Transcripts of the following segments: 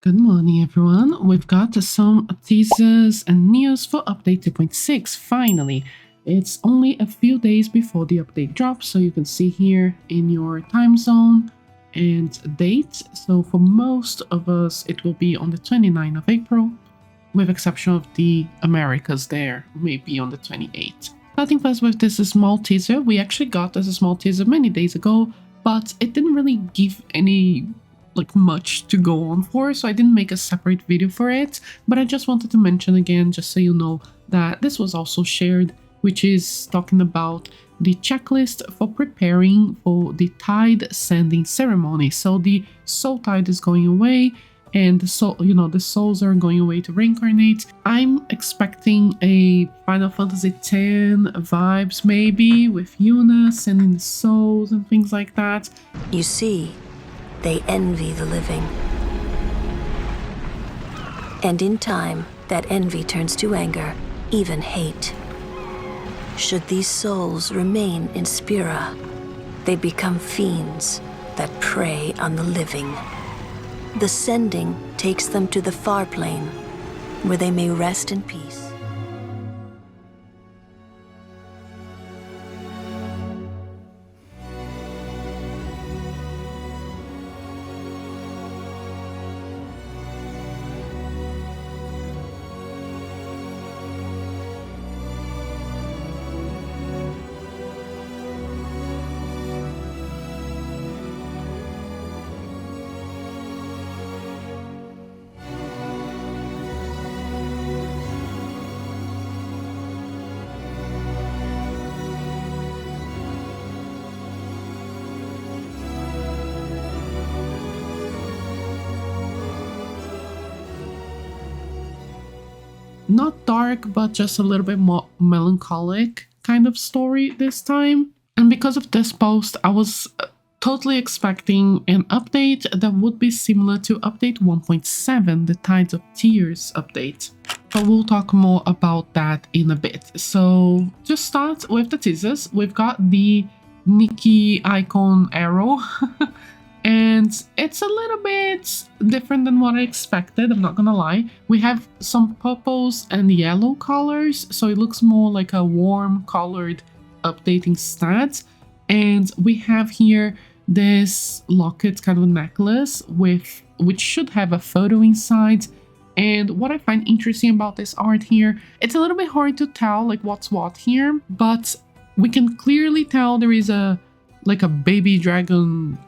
Good morning, everyone. We've got some teasers and news for update 2.6. Finally, it's only a few days before the update drops, so you can see here in your time zone and date. So for most of us, it will be on the 29th of April, with exception of the Americas there, maybe on the 28th. Starting first with this small teaser, we actually got this small teaser many days ago, but it didn't really give any much to go on for, so I didn't make a separate video for it, but I just wanted to mention again, just so you know, that this was also shared, which is talking about the checklist for preparing for the tide sending ceremony. So the soul tide is going away, and the souls are going away to reincarnate. I'm expecting a Final Fantasy X vibes, maybe with Yuna sending the souls and things like that. You see, they envy the living. And in time, that envy turns to anger, even hate. Should these souls remain in Spira, they become fiends that prey on the living. The sending takes them to the far plane, where they may rest in peace. Not dark, but just a little bit more melancholic kind of story this time. And because of this post, I was totally expecting an update that would be similar to update 1.7, the Tides of Tears update. But we'll talk more about that in a bit. So just start with the teasers. We've got the Nikki icon arrow. And it's a little bit different than what I expected, I'm not gonna lie. We have some purples and yellow colors, so it looks more like a warm colored updating stat. And we have here this locket, kind of a necklace, which should have a photo inside. And what I find interesting about this art here, it's a little bit hard to tell like what's what here, but we can clearly tell there is a baby dragon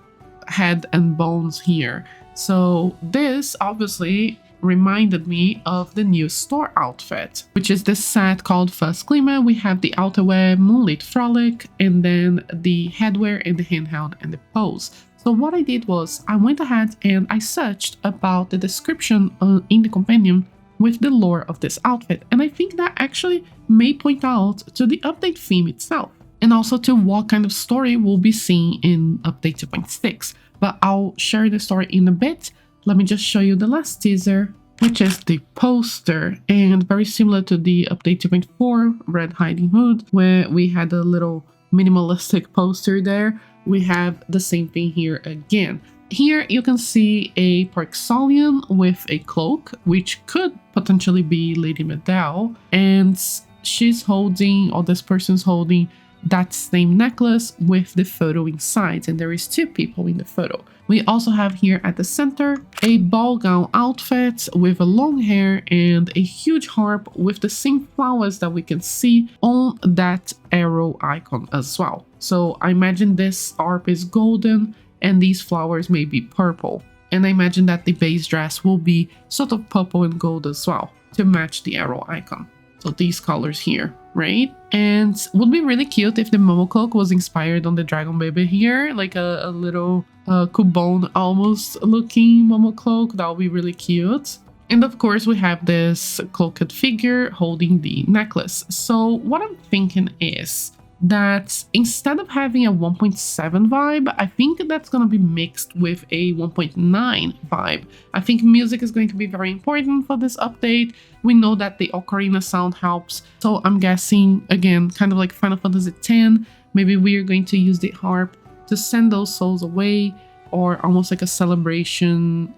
head and bones here. So this obviously reminded me of the new store outfit, which is this set called First Glimmer. We have the outerwear, Moonlit Frolic, and then the headwear and the handheld and the pose. So what I did was I went ahead and I searched about the description in the companion with the lore of this outfit, and I think that actually may point out to the update theme itself, and also to what kind of story we'll be seeing in update 2.6. But I'll share the story in a bit. Let me just show you the last teaser, which is the poster, and very similar to the update 2.4 Red Hiding Hood, where we had a little minimalistic poster there. We have the same thing here again. Here you can see a Parksolian with a cloak, which could potentially be Lady Medell, and she's holding, or this person's holding, that same necklace with the photo inside, and there is two people in the photo. We also have here at the center a ball gown outfit with a long hair and a huge harp with the same flowers that we can see on that arrow icon as well. So I imagine this harp is golden and these flowers may be purple, and I imagine that the base dress will be sort of purple and gold as well to match the arrow icon. So these colors here, right? And would be really cute if the Momo cloak was inspired on the dragon baby here, like a little Cubone almost looking Momo cloak. That would be really cute. And of course we have this cloaked figure holding the necklace. So what I'm thinking is that instead of having a 1.7 vibe, I think that's going to be mixed with a 1.9 vibe. I think music is going to be very important for this update. We know that the ocarina sound helps, so I'm guessing, again, kind of like Final Fantasy X, maybe we're going to use the harp to send those souls away, or almost like a celebration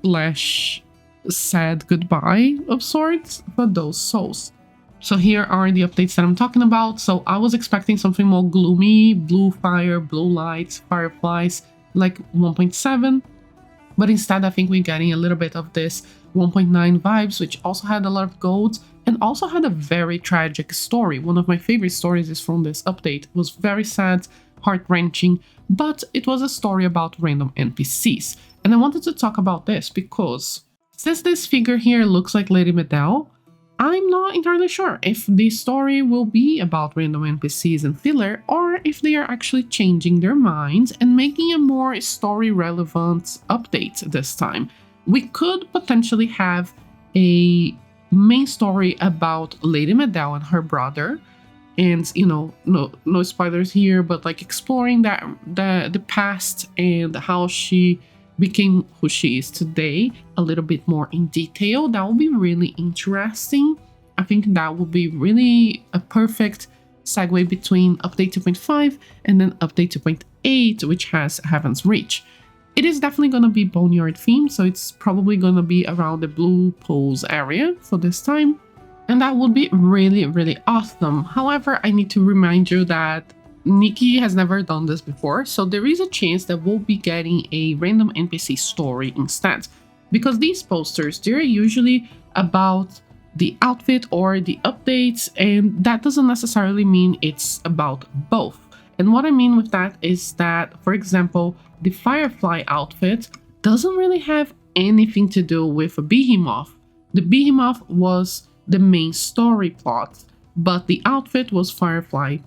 slash sad goodbye of sorts for those souls. So here are the updates that I'm talking about. So I was expecting something more gloomy, blue fire, blue lights, fireflies, like 1.7. But instead, I think we're getting a little bit of this 1.9 vibes, which also had a lot of golds and also had a very tragic story. One of my favorite stories is from this update. It was very sad, heart-wrenching, but it was a story about random NPCs. And I wanted to talk about this because since this figure here looks like Lady Medell, I'm not entirely sure if the story will be about random NPCs and filler, or if they are actually changing their minds and making a more story-relevant update this time. We could potentially have a main story about Lady Medell and her brother, and no spoilers here, but like exploring that the past and how she became who she is today a little bit more in detail. That will be really interesting. I think that will be really a perfect segue between update 2.5 and then update 2.8, which has Heaven's Reach. It is definitely going to be Boneyard themed, so it's probably going to be around the Blue Pools area for this time, and that would be really, really awesome. However, I need to remind you that Nikki has never done this before, so there is a chance that we'll be getting a random NPC story instead. Because these posters, they're usually about the outfit or the updates, and that doesn't necessarily mean it's about both. And what I mean with that is that, for example, the Firefly outfit doesn't really have anything to do with a Behemoth. The Behemoth was the main story plot, but the outfit was Firefly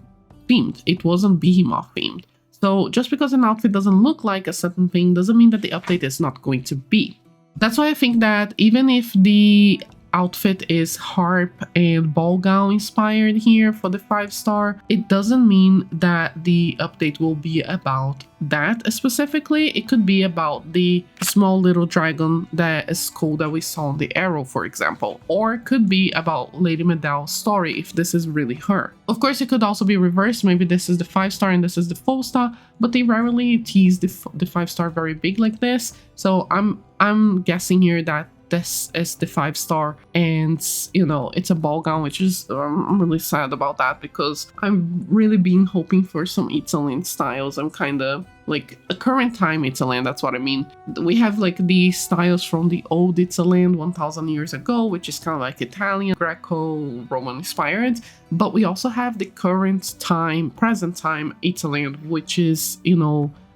themed. It wasn't Behemoth themed. So just because an outfit doesn't look like a certain thing doesn't mean that the update is not going to be. That's why I think that even if the outfit is harp and ball gown inspired here for the 5-star, it doesn't mean that the update will be about that specifically. It could be about the small little dragon that is cool that we saw on the arrow, for example, or it could be about Lady Medell's story if this is really her. Of course, it could also be reversed. Maybe this is the 5-star and this is the full star, but they rarely tease the 5-star very big like this. So I'm guessing here that this is the 5-star, and it's a ball gown, which is I'm really sad about that because I'm really been hoping for some Italian styles. I'm kind of like a current time Italian, that's what I mean. We have like the styles from the old Italian 1000 years ago, which is kind of like Italian, Greco-Roman inspired, but we also have the current time, present time Italian, which is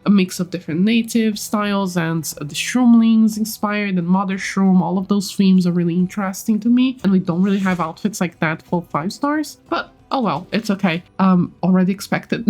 a mix of different native styles and the shroomlings inspired and mother shroom. All of those themes are really interesting to me, and we don't really have outfits like that for 5-stars, but oh well, it's okay. Already expected.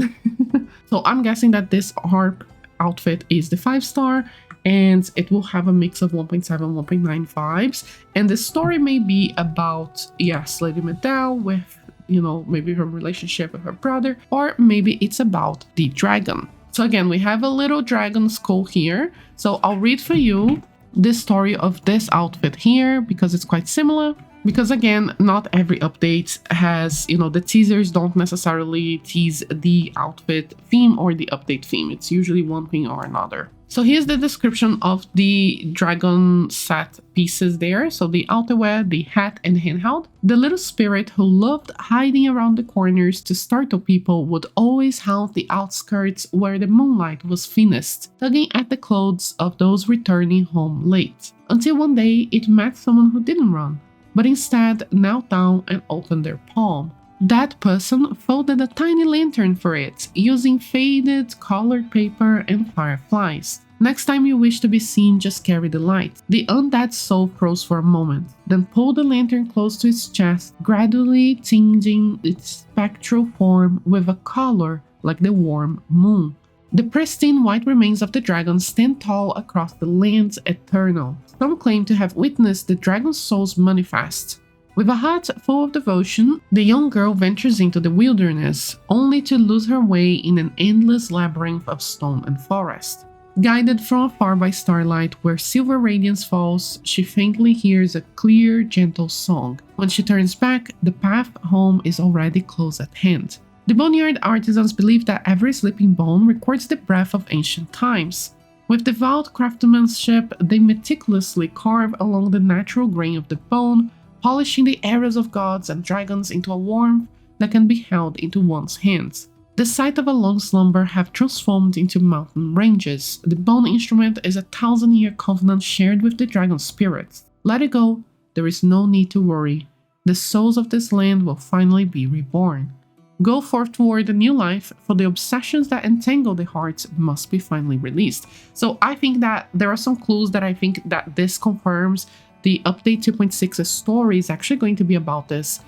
So I'm guessing that this harp outfit is the 5-star, and it will have a mix of 1.7, 1.9 vibes, and the story may be about, yes, Lady Medell with, maybe her relationship with her brother, or maybe it's about the dragon. So again, we have a little dragon skull here. So I'll read for you the story of this outfit here because it's quite similar. Because again, not every update has, the teasers don't necessarily tease the outfit theme or the update theme. It's usually one thing or another. So here's the description of the dragon set pieces there. So the outerwear, the hat, and handheld. The little spirit who loved hiding around the corners to startle people would always haunt the outskirts where the moonlight was thinnest, tugging at the clothes of those returning home late. Until one day it met someone who didn't run, but instead knelt down and opened their palm. That person folded a tiny lantern for it, using faded colored paper and fireflies. Next time you wish to be seen, just carry the light. The undead soul froze for a moment, then pulled the lantern close to its chest, gradually tinging its spectral form with a color like the warm moon. The pristine white remains of the dragon stand tall across the lands eternal. Some claim to have witnessed the dragon's soul's manifest. With a heart full of devotion, the young girl ventures into the wilderness, only to lose her way in an endless labyrinth of stone and forest. Guided from afar by starlight where silver radiance falls, she faintly hears a clear, gentle song. When she turns back, the path home is already close at hand. The boneyard artisans believe that every sleeping bone records the breath of ancient times. With devout craftsmanship, they meticulously carve along the natural grain of the bone, polishing the areas of gods and dragons into a warmth that can be held into one's hands. The site of a long slumber have transformed into mountain ranges. The bone instrument is a 1,000-year covenant shared with the dragon spirits. Let it go, there is no need to worry. The souls of this land will finally be reborn. Go forth toward a new life, for the obsessions that entangle the hearts must be finally released. So I think that there are some clues that I think that this confirms the update 2.6's story is actually going to be about this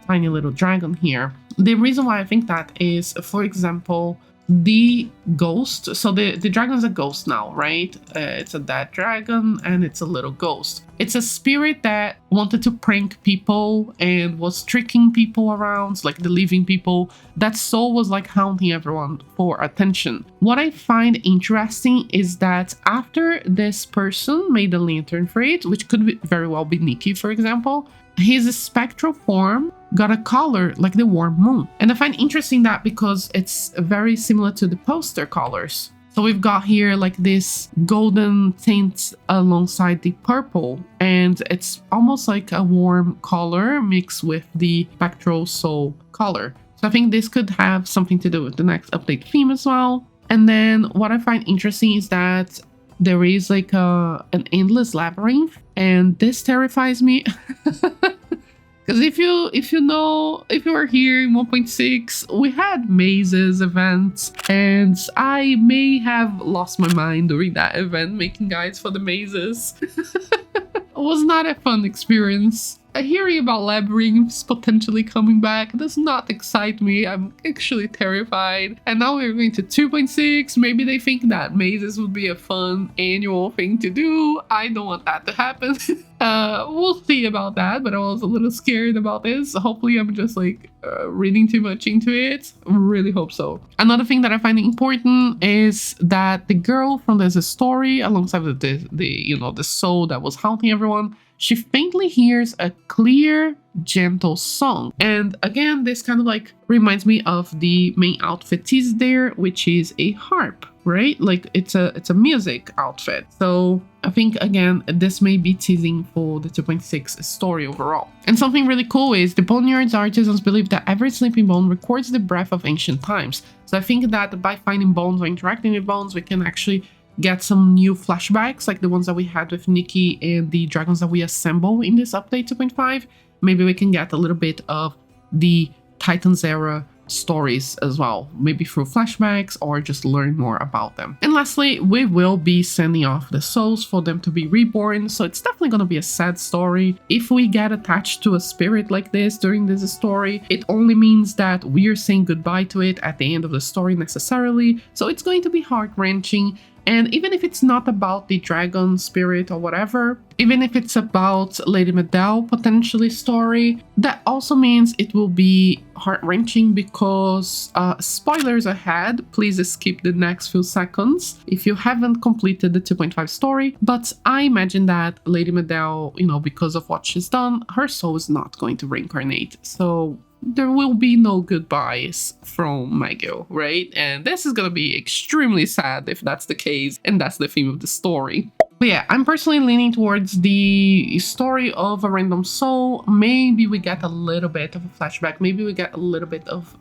tiny little dragon here. The reason why I think that is, for example, the ghost. So the dragon's a ghost now, right? It's a dead dragon and it's a little ghost. It's a spirit that wanted to prank people and was tricking people around, like the living people. That soul was like haunting everyone for attention. What I find interesting is that after this person made a lantern for it, which could very well be Nikki, for example, his spectral form got a color like the warm moon. And I find interesting that because it's very similar to the poster colors. So we've got here like this golden tint alongside the purple, and it's almost like a warm color mixed with the spectral soul color. So I think this could have something to do with the next update theme as well. And then what I find interesting is that there is like an endless labyrinth, and this terrifies me. Because if you were here in 1.6, we had mazes events, and I may have lost my mind during that event making guides for the mazes. It was not a fun experience. Hearing about labyrinths potentially coming back does not excite me. I'm actually terrified. And now we're going to 2.6. Maybe they think that mazes would be a fun annual thing to do. I don't want that to happen. We'll see about that, but I was a little scared about this. Hopefully I'm just like reading too much into it. Really hope so. Another thing that I find important is that the girl from this story, alongside with the soul that was haunting everyone, she faintly hears a clear, gentle song. And again, this kind of like reminds me of the main outfit teaser there, which is a harp, right? Like it's a music outfit. So I think again, this may be teasing for the 2.6 story overall. And something really cool is the Boneyard's artisans believe that every sleeping bone records the breath of ancient times. So I think that by finding bones or interacting with bones, we can actually get some new flashbacks like the ones that we had with Nikki and the dragons that we assemble in this update 2.5. Maybe we can get a little bit of the Titans era stories as well, maybe through flashbacks or just learn more about them. And lastly, we will be sending off the souls for them to be reborn, so it's definitely going to be a sad story. If we get attached to a spirit like this during this story, it only means that we are saying goodbye to it at the end of the story necessarily, so it's going to be heart-wrenching. And even if it's not about the dragon spirit or whatever, even if it's about Lady Medell potentially story, that also means it will be heart-wrenching because spoilers ahead, please skip the next few seconds if you haven't completed the 2.5 story. But I imagine that Lady Medell, because of what she's done, her soul is not going to reincarnate. So there will be no goodbyes from Maggie, right? And this is gonna be extremely sad if that's the case, and that's the theme of the story. But yeah, I'm personally leaning towards the story of a random soul. Maybe we get a little bit of a flashback, maybe we get a little bit of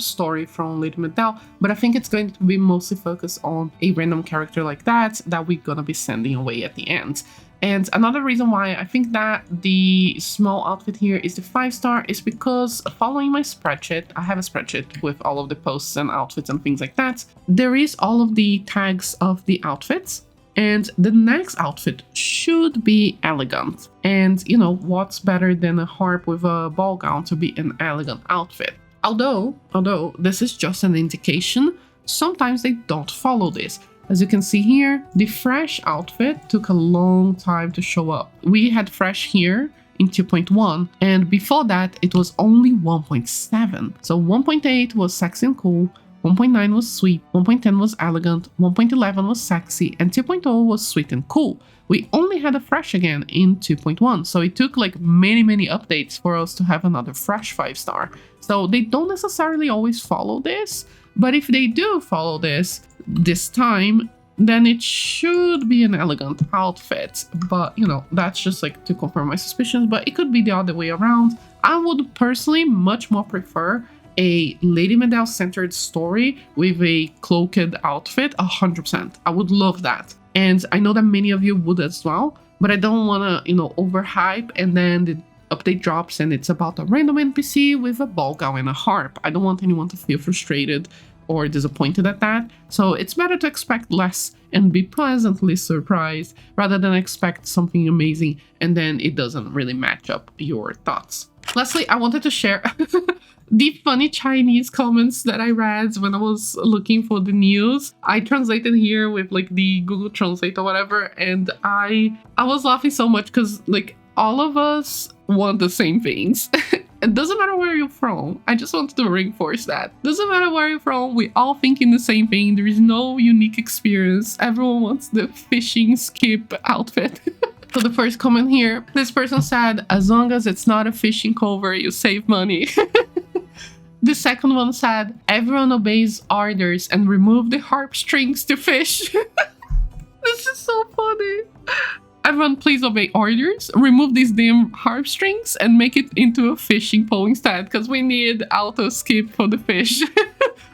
story from Lady Medell, but I think it's going to be mostly focused on a random character like that we're gonna be sending away at the end. And another reason why I think that the small outfit here is the 5-star is because following my spreadsheet, I have a spreadsheet with all of the posts and outfits and things like that. There is all of the tags of the outfits, and the next outfit should be elegant. And what's better than a harp with a ball gown to be an elegant outfit? Although this is just an indication, sometimes they don't follow this. As you can see here, the fresh outfit took a long time to show up. We had fresh here in 2.1, and before that it was only 1.7. So 1.8 was sexy and cool, 1.9 was sweet, 1.10 was elegant, 1.11 was sexy, and 2.0 was sweet and cool. We only had a fresh again in 2.1, so it took like many updates for us to have another fresh 5-star. So they don't necessarily always follow this, but if they do follow this time, then it should be an elegant outfit. But, you know, that's just like to confirm my suspicions, but it could be the other way around. I would personally much more prefer a Lady Medell centered story with a cloaked outfit, 100%. I would love that. And I know that many of you would as well, but I don't want to, you know, overhype and then the update drops and it's about a random NPC with a ball gown and a harp. I don't want anyone to feel frustrated or disappointed at that. So it's better to expect less and be pleasantly surprised rather than expect something amazing and then it doesn't really match up your thoughts. Lastly, I wanted to share the funny Chinese comments that I read when I was looking for the news. I translated here with like the Google Translate or whatever, and I was laughing so much because like all of us want the same things. It doesn't matter where you're from. I just wanted to reinforce that. Doesn't matter where you're from, we all thinking the same thing. There is no unique experience. Everyone wants the fishing skip outfit. So the first comment here, this person said, as long as it's not a fishing cover, you save money. The second one said, everyone obeys orders and remove the harp strings to fish. This is so funny. Everyone please obey orders, remove these damn harp strings and make it into a fishing pole instead, because we need auto skip for the fish.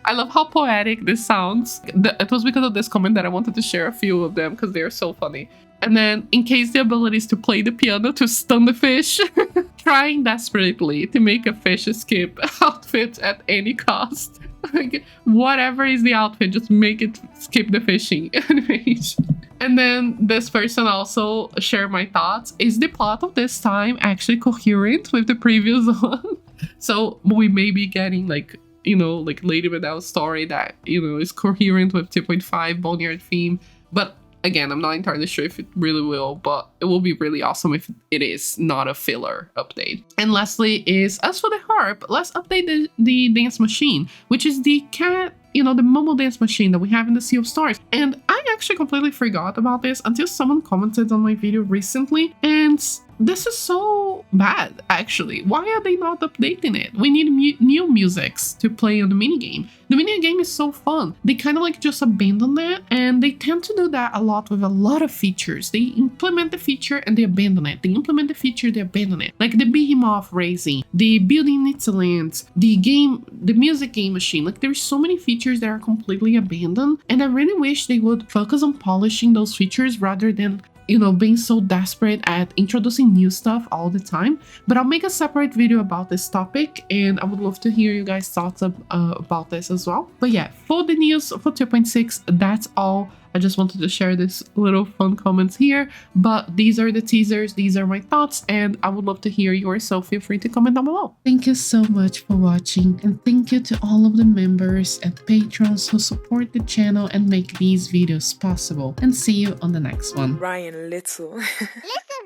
I love how poetic this sounds. It was because of this comment that I wanted to share a few of them because they're so funny. And then, in case the ability is to play the piano to stun the fish, trying desperately to make a fish escape outfit at any cost. Like, whatever is the outfit, just make it skip the fishing. And then this person also shared my thoughts. Is the plot of this time actually coherent with the previous one? So we may be getting like, you know, like Lady Medell's story that, you know, is coherent with 2.5 Boneyard theme. But again, I'm not entirely sure if it really will, but it will be really awesome if it is not a filler update. And lastly is, as for the harp, let's update the dance machine, which is the cat, you know, the Momo dance machine that we have in the Sea of Stars. And I actually completely forgot about this until someone commented on my video recently, and this is so bad, actually. Why are they not updating it? We need new musics to play on the minigame. The minigame is so fun. They kind of like just abandon it, and they tend to do that a lot with a lot of features. They implement the feature and they abandon it. They implement the feature, they abandon it. Like the Behemoth raising, the building Nitzaland, the music game machine. Like there's so many features that are completely abandoned, and I really wish they would focus on polishing those features rather than, you know, being so desperate at introducing new stuff all the time. But I'll make a separate video about this topic, and I would love to hear you guys' thoughts about this as well. But yeah, for the news for 2.6, that's all. I just wanted to share this little fun comments here, but these are the teasers, these are my thoughts, and I would love to hear yours, so feel free to comment down below. Thank you so much for watching, and thank you to all of the members and patrons who support the channel and make these videos possible, and see you on the next one. Ryan Little. Listen.